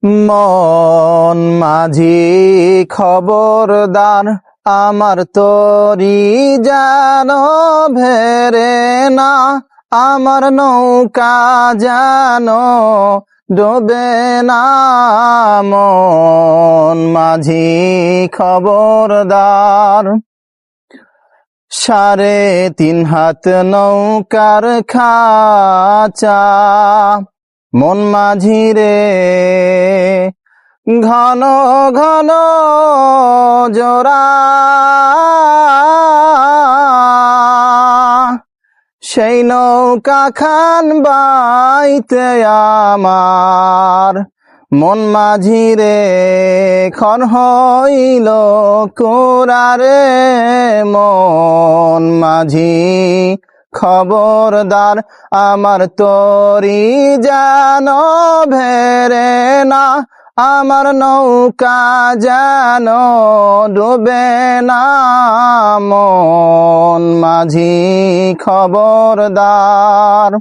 মন মাঝি খবরদার, আমার তরি যেন ভেরে না, আমার নৌকা যেন ডোবে না। মন মাঝি খবরদার। 3.5 হাত নৌকার খাঁচা, মন মাঝি রে ঘন ঘন জোড়া, সেই নৌকা খান বাইতে আমার মন মাঝি রে খন হইল কুরারে। মন মাঝি খবরদার, আমার তরি যেন ভেরে না, আমার নৌকা যেন ডুবে না। মন মাঝি খবরদার।